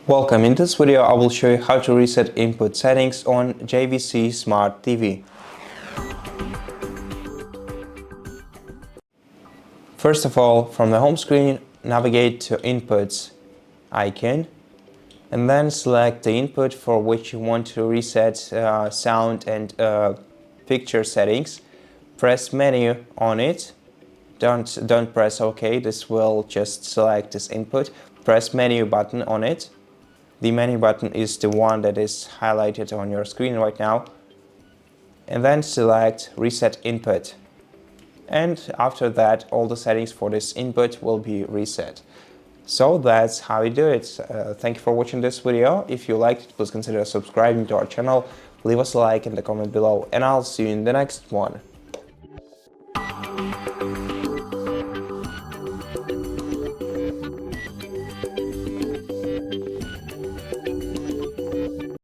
Welcome. In this video I will show you how to reset input settings on JVC Smart TV. First of all, from the home screen, navigate to Inputs icon and then select the input for which you want to reset sound and picture settings. Press Menu on it. Don't press OK. This will just select this input. Press Menu button on it. The menu button is the one that is highlighted on your screen right now. And then select Reset Input. And after that, all the settings for this input will be reset. So that's how you do it. Thank you for watching this video. If you liked it, please consider subscribing to our channel. Leave us a like in the comment below, and I'll see you in the next one.